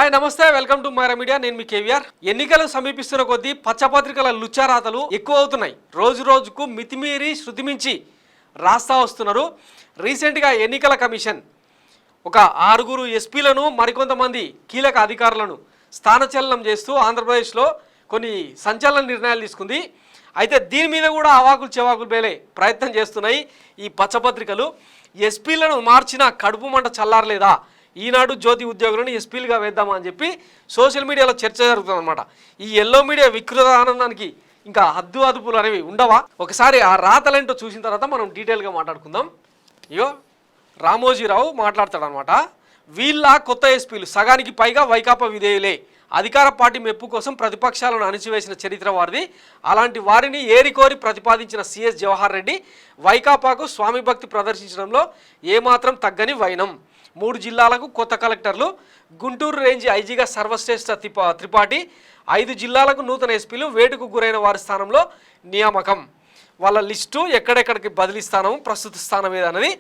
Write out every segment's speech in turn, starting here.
Hi నమస్తే welcome to Myra media. నేను మీ కేవీఆర్. ఎన్నికలు సమీపిస్తున్న కొద్దీ పచ్చపత్రికల లుచ్చారాతలు ఎక్కువ అవుతున్నాయి. రోజు రోజుకు మితిమీరి శృతిమించి రాస్తా వస్తున్నారు. రీసెంట్గా ఎన్నికల కమిషన్ ఒక 6 ఎస్పీలను మరికొంతమంది కీలక అధికారులను స్థానచలనం చేస్తూ ఆంధ్రప్రదేశ్లో కొన్ని సంచలన నిర్ణయాలు తీసుకుంది. అయితే దీని మీద కూడా అవాకులు చెవాకులు పేలే ప్రయత్నం చేస్తున్నాయి ఈ పచ్చపత్రికలు. ఎస్పీలను మార్చిన కడుపు మంట చల్లారలేదా, ఈనాడు జ్యోతి ఉద్యోగులను ఎస్పీలుగా వేద్దామా అని చెప్పి సోషల్ మీడియాలో చర్చ జరుగుతుందన్నమాట. ఈ ఎల్లో మీడియా వికృత ఆనందానికి ఇంకా హద్దు అదుపులు అనేవి ఉండవా? ఒకసారి ఆ రాతలేంటో చూసిన తర్వాత మనం డీటెయిల్గా మాట్లాడుకుందాం. ఇగో రామోజీరావు మాట్లాడతాడనమాట. వీళ్ళ కొత్త ఎస్పీలు సగానికి పైగా వైకాపా విధేయులే, అధికార పార్టీ మెప్పు కోసం ప్రతిపక్షాలను అణిచివేసిన చరిత్ర వారిది. అలాంటి వారిని ఏరికోరి ప్రతిపాదించిన సిఎస్ జవహర్ రెడ్డి వైకాపాకు స్వామి భక్తి ప్రదర్శించడంలో ఏమాత్రం తగ్గని వైనం. 3 జిల్లాలకు కొత్త కలెక్టర్లు, గుంటూరు రేంజ్ ఐజీగా సర్వశ్రేష్ఠ త్రిపాఠి, 5 జిల్లాలకు నూతన ఎస్పీలు, వేటుకు గురైన వారి స్థానంలో నియామకం. వాళ్ళ లిస్టు ఎక్కడెక్కడికి బదిలీ స్థానం, ప్రస్తుత స్థానం ఏదన్నది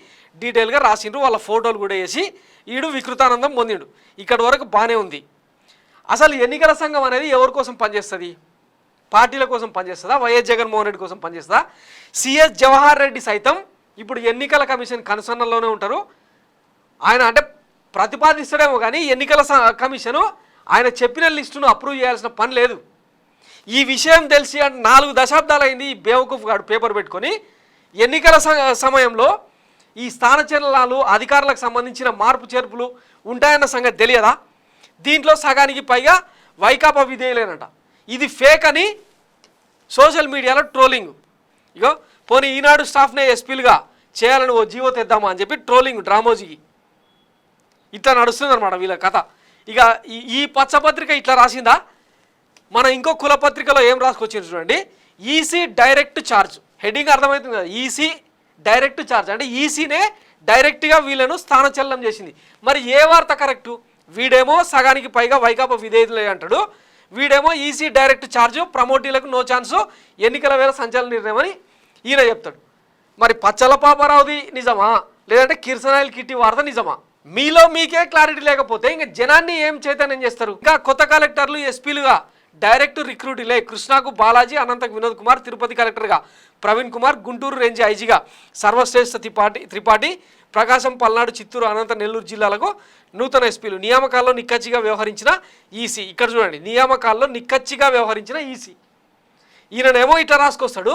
డీటెయిల్గా రాసిండ్రు. వాళ్ళ ఫోటోలు కూడా వేసి ఈడు వికృతానందం పొందిండు. ఇక్కడి వరకు బాగానే ఉంది. అసలు ఎన్నికల సంఘం అనేది ఎవరి కోసం పనిచేస్తుంది? పార్టీల కోసం పనిచేస్తుందా? వైఎస్ జగన్మోహన్ రెడ్డి కోసం పనిచేస్తుందా? సిఎస్ జవహర్ రెడ్డి సైతం ఇప్పుడు ఎన్నికల కమిషన్ కన్సర్న్లోనే ఉంటారు. ఆయన అంటే ప్రతిపాదిస్తాడేమో కానీ ఎన్నికల కమిషను ఆయన చెప్పిన లిస్టును అప్రూవ్ చేయాల్సిన పని లేదు. ఈ విషయం తెలిసి 4 దశాబ్దాలు అయింది ఈ బేవకూఫ్ గాడు పేపర్ పెట్టుకొని ఎన్నికల సమయంలో ఈ స్థానచలనాలు అధికారులకు సంబంధించిన మార్పు చేర్పులు ఉంటాయన్న సంగతి తెలియదా? దీంట్లో సగానికి పైగా వైకాపా విధేయులేనట. ఇది ఫేక్ అని సోషల్ మీడియాలో ట్రోలింగ్. ఇగో పోనీ ఈనాడు స్టాఫ్నే ఎస్పీలుగా చేయాలని ఓ జీవో తెద్దామా అని చెప్పి ట్రోలింగ్ డ్రామోజీకి ఇట్లా నడుస్తుంది అనమాట వీళ్ళ కథ. ఇక ఈ పచ్చపత్రిక ఇట్లా రాసిందా? మన ఇంకో కులపత్రికలో ఏం రాసుకొచ్చింది చూడండి. ఈసీ డైరెక్ట్ ఛార్జ్, హెడ్డింగ్ అర్థమవుతుంది కదా. ఈసీ డైరెక్ట్ ఛార్జ్ అంటే ఈసీనే డైరెక్ట్గా వీళ్ళను స్థానచలనం చేసింది. మరి ఏ వార్త కరెక్టు? వీడేమో సగానికి పైగా వైకాపా విధేయులే అంటాడు, వీడేమో ఈసీ డైరెక్ట్ ఛార్జ్, ప్రమోటీలకు నో ఛాన్సు, ఎన్నికల వేళ సంచలన నిర్ణయం అని ఈయన చెప్తాడు. మరి పచ్చల పాపారావుది నిజమా, లేదంటే కిర్సనాయిల్ కిట్టి వార్త నిజమా? మీలో మీకే క్లారిటీ లేకపోతే ఇంకా జనాన్ని ఏం చైతన్యం చేస్తారు? ఇంకా కొత్త కలెక్టర్లు ఎస్పీలుగా డైరెక్ట్ రిక్రూటీలే. కృష్ణాకు బాలాజీ, అనంతకు వినోద్ కుమార్, తిరుపతి కలెక్టర్గా ప్రవీణ్ కుమార్, గుంటూరు రేంజ్ ఐజీగా సర్వశ్రేష్ఠ త్రిపాఠి, ప్రకాశం, పల్నాడు, చిత్తూరు, అనంత, నెల్లూరు జిల్లాలకు నూతన ఎస్పీలు. నియామకాల్లో నిక్కచ్చిగా వ్యవహరించిన ఈసీ. ఇక్కడ చూడండి, నియామకాల్లో నిక్కచ్చిగా వ్యవహరించిన ఈసీ. ఈయననేమో ఇట్లా రాసుకొస్తాడు.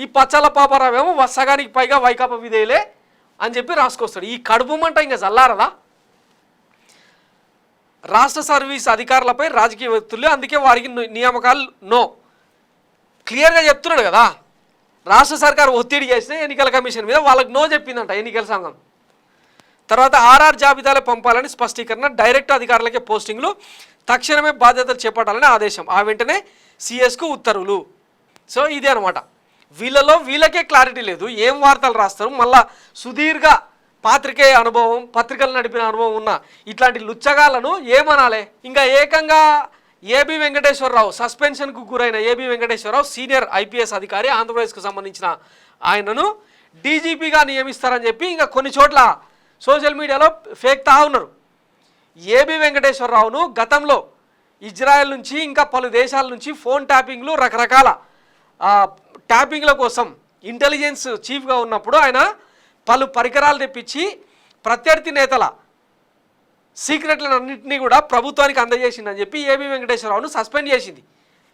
ఈ పచ్చల పాపారావేమో సగానికి పైగా వైకాపా విధేయులే అని చెప్పి రాసుకొస్తాడు. ఈ కడుపు మంట ఇంకా చల్లారదా? రాష్ట్ర సర్వీస్ అధికారులపై రాజకీయ వ్యక్తులు, అందుకే వారికి నియామకాలు నో. క్లియర్గా చెప్తున్నాడు కదా. రాష్ట్ర సర్కారు ఒత్తిడి చేసిన ఎన్నికల కమిషన్ మీద వాళ్ళకి నో చెప్పిందంట ఎన్నికల సంఘం. తర్వాత ఆర్ఆర్ జాబితాలో పంపాలని స్పష్టీకరణ, డైరెక్ట్ అధికారులకే పోస్టింగ్లు, తక్షణమే బాధ్యతలు చేపట్టాలని ఆదేశం, ఆ వెంటనే సిఎస్కు ఉత్తర్వులు. సో ఇదే అనమాట. వీళ్ళకే క్లారిటీ లేదు, ఏం వార్తలు రాస్తారు. మళ్ళా సుదీర్ఘ పాత్రికేయ అనుభవం, పత్రికలు నడిపిన అనుభవం ఉన్న ఇట్లాంటి లుచ్చగాలను ఏమనాలి? ఇంకా ఏకంగా ఏబి వెంకటేశ్వరరావు, సస్పెన్షన్కు గురైన ఏబి వెంకటేశ్వరరావు సీనియర్ ఐపీఎస్ అధికారి, ఆంధ్రప్రదేశ్కు సంబంధించిన ఆయనను డీజీపీగా నియమిస్తారని చెప్పి ఇంకా కొన్ని చోట్ల సోషల్ మీడియాలో ఫేక్తా ఉన్నారు. ఏబి వెంకటేశ్వరరావును గతంలో ఇజ్రాయెల్ నుంచి ఇంకా పలు దేశాల నుంచి ఫోన్ ట్యాపింగ్లు, రకరకాల ట్యాపింగ్ల కోసం ఇంటెలిజెన్స్ చీఫ్గా ఉన్నప్పుడు ఆయన పలు పరికరాలు తెప్పించి ప్రత్యర్థి నేతల సీక్రెట్లన్నింటినీ కూడా ప్రభుత్వానికి అందజేసిందని చెప్పి ఏబి వెంకటేశ్వరరావును సస్పెండ్ చేసింది.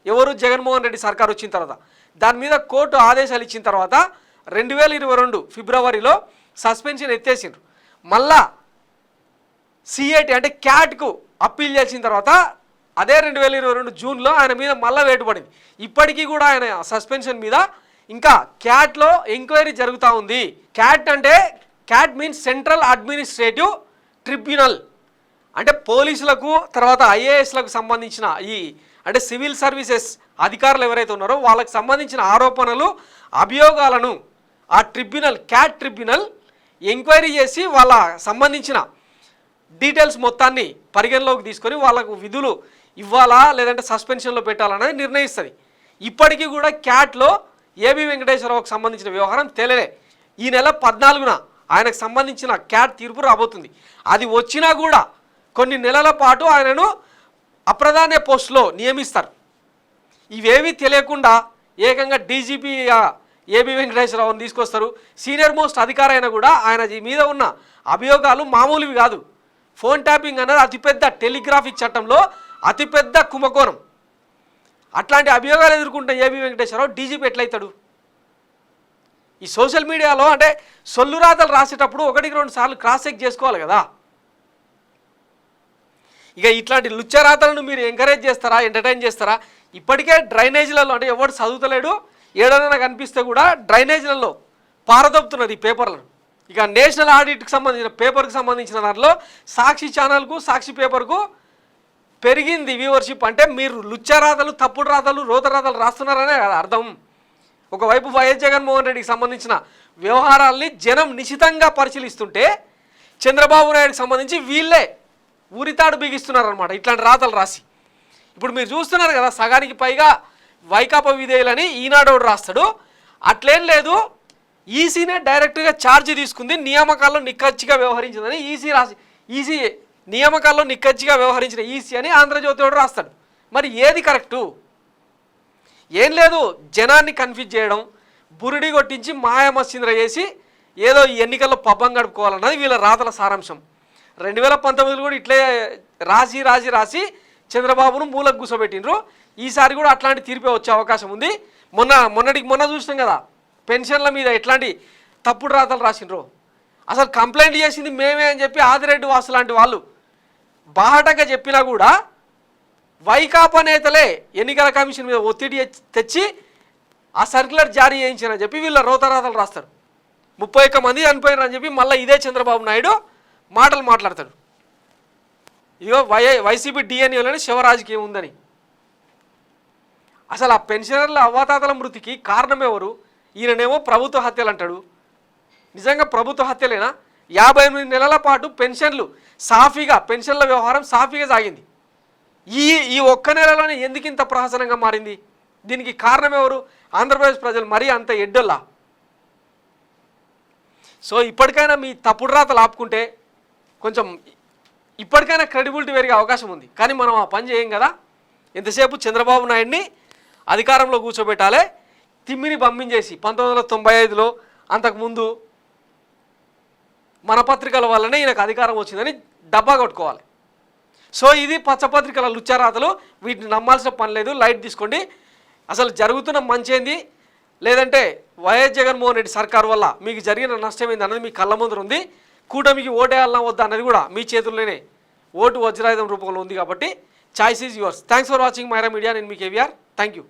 ఎవరు? జగన్మోహన్ రెడ్డి సర్కార్ వచ్చిన తర్వాత. దాని మీద కోర్టు ఆదేశాలు ఇచ్చిన తర్వాత 2022 ఫిబ్రవరిలో సస్పెన్షన్ ఎత్తేసిండ్రు. మళ్ళా సిఐటి అంటే క్యాట్కు అప్పీల్ చేసిన తర్వాత అదే 2022 జూన్లో ఆయన మీద మళ్ళీ వేటు పడింది. ఇప్పటికీ కూడా ఆయన సస్పెన్షన్ మీద ఇంకా క్యాట్లో ఎంక్వైరీ జరుగుతూ ఉంది. Cat means central administrative tribunal. అంటే పోలీసులకు తర్వాత ఐఏఎస్లకు సంబంధించిన అంటే సివిల్ సర్వీసెస్ అధికారులు ఎవరైతే ఉన్నారో వాళ్ళకి సంబంధించిన ఆరోపణలు, అభియోగాలను ఆ ట్రిబ్యునల్, క్యాట్ ట్రిబ్యునల్ ఎంక్వైరీ చేసి వాళ్ళ సంబంధించిన డీటెయిల్స్ మొత్తాన్ని పరిగణలోకి తీసుకొని వాళ్ళకు విధులు ఇవ్వాలా లేదంటే సస్పెన్షన్లో పెట్టాలనేది నిర్ణయిస్తుంది. ఇప్పటికీ కూడా క్యాట్లో ఏబి వెంకటేశ్వరరావుకు సంబంధించిన వ్యవహారం తేలలే. ఈ నెల 14న ఆయనకు సంబంధించిన క్యాట్ తీర్పు రాబోతుంది. అది వచ్చినా కూడా కొన్ని నెలల పాటు ఆయనను అప్రధాన పోస్టులో నియమిస్తారు. ఇవేవి తెలియకుండా ఏకంగా డీజీపీ ఏబి వెంకటేశ్వరరావుని తీసుకొస్తారు. సీనియర్ మోస్ట్ అధికారి అయినా కూడా ఆయన మీద ఉన్న అభియోగాలు మామూలువి కాదు. ఫోన్ ట్యాపింగ్ అన్నది అతిపెద్ద టెలిగ్రాఫిక్ చట్టంలో అతిపెద్ద కుంభకోణం. అట్లాంటి అభియోగాలు ఎదుర్కొంటే ఏబి వెంకటేశ్వరరావు డీజీపీ ఎట్లయితాడు? ఈ సోషల్ మీడియాలో అంటే సొల్లు రాతలు రాసేటప్పుడు 1-2 సార్లు క్రాస్ చెక్ చేసుకోవాలి కదా. ఇక ఇట్లాంటి లుచ్చరాతలను మీరు ఎంకరేజ్ చేస్తారా, ఎంటర్టైన్ చేస్తారా? ఇప్పటికే డ్రైనేజీలలో అంటే ఎవడు చదువుతలేడు, ఏడనైనా కనిపిస్తే కూడా డ్రైనేజీలలో పారదొప్పుతున్నారు ఈ పేపర్లను. ఇక నేషనల్ ఆడిట్కి సంబంధించిన పేపర్కి సంబంధించిన దాంట్లో సాక్షి ఛానల్కు సాక్షి పేపర్కు పెరిగింది వ్యూవర్షిప్. అంటే మీరు లుచ్చరాతలు, తప్పుడు రాతలు, రోత రాతలు రాస్తున్నారనే కదా అర్థం. ఒకవైపు వైఎస్ జగన్మోహన్ రెడ్డికి సంబంధించిన వ్యవహారాల్ని జనం నిశితంగా పరిశీలిస్తుంటే చంద్రబాబు నాయుడుకి సంబంధించి వీళ్ళే ఊరితాడు బిగిస్తున్నారనమాట ఇట్లాంటి రాతలు రాసి. ఇప్పుడు మీరు చూస్తున్నారు కదా, సగానికి పైగా వైకాపా విధేయులని ఈనాడు రాస్తాడు. అట్లేం లేదు, ఈసీనే డైరెక్ట్గా ఛార్జ్ తీసుకుంది, నియామకాల్లో నిక్కచ్చిగా వ్యవహరించిందని ఈసీ నియామకాల్లో నిక్కచ్చిగా వ్యవహరించిన ఈసీ అని ఆంధ్రజ్యోతి రాస్తాడు. మరి ఏది కరెక్టు? ఏం లేదు, జనాన్ని కన్ఫ్యూజ్ చేయడం, బురిడి కొట్టించి మాయామస్సింద్ర చేసి ఏదో ఈ ఎన్నికల్లో పబ్బం గడుపుకోవాలన్నది వీళ్ళ రాతల సారాంశం. 2019 కూడా ఇట్లే రాసి చంద్రబాబును మూలకు కూర్చోబెట్టినరు. ఈసారి కూడా అట్లాంటి తీర్పే వచ్చే అవకాశం ఉంది. మొన్న చూసినాం కదా, పెన్షన్ల మీద ఎట్లాంటి తప్పుడు రాతలు రాసినరు. అసలు కంప్లైంట్ చేసింది మేమే అని చెప్పి ఆదిరెడ్డి వాసు లాంటి వాళ్ళు బాహటంగా చెప్పినా కూడా వైకాపా నేతలే ఎన్నికల కమిషన్ మీద ఒత్తిడి తెచ్చి ఆ సర్క్యులర్ జారీ చేయించారని చెప్పి వీళ్ళ రోతరాతలు రాస్తారు. 31 మంది చనిపోయారని చెప్పి మళ్ళీ ఇదే చంద్రబాబు నాయుడు మాటలు మాట్లాడతాడు. ఇగో వైసీపీ డిఎన్ఏలోనే శివరాజుకి ఏముందని. అసలు ఆ పెన్షనర్ల అవ్వాతాతల మృతికి కారణం ఎవరు? ఈయననేమో ప్రభుత్వ హత్యలు అంటాడు. నిజంగా ప్రభుత్వ హత్యలేనా? 58 నెలల పాటు పెన్షన్ల వ్యవహారం సాఫీగా సాగింది. ఈ ఒక్క నెలలోనే ఎందుకు ఇంత ప్రహసనంగా మారింది? దీనికి కారణం ఎవరు? ఆంధ్రప్రదేశ్ ప్రజలు మరీ అంత ఎడ్డొల్లా? సో ఇప్పటికైనా మీ తప్పుడు రాతలు ఆపుకుంటే కొంచెం ఇప్పటికైనా క్రెడిబిలిటీ పెరిగే అవకాశం ఉంది. కానీ మనం ఆ పని చేయం కదా. ఎంతసేపు చంద్రబాబు నాయుడిని అధికారంలో కూర్చోబెట్టాలి, తిమ్మిని పంపించేసి 1995లో అంతకుముందు మన పత్రికల వల్లనే ఈయనకు అధికారం వచ్చిందని డబ్బా కొట్టుకోవాలి. సో ఇది పచ్చపత్రికల లుచ్చారాతలు, వీటిని నమ్మాల్సిన పని లేదు, లైట్ తీసుకోండి. అసలు జరుగుతున్న మంచేంది, లేదంటే వైఎస్ జగన్మోహన్ రెడ్డి సర్కారు వల్ల మీకు జరిగిన నష్టం ఏంది అన్నది మీ కళ్ళ ముందర ఉంది. కూటమికి ఓటేయాలన్నా వద్దా అన్నది కూడా మీ చేతుల్లోనే ఓటు వజ్రాయుధం రూపంలో ఉంది. కాబట్టి choice is yours. Thanks for watching Myra media. నేను మీ కేవీఆర్. Thank you.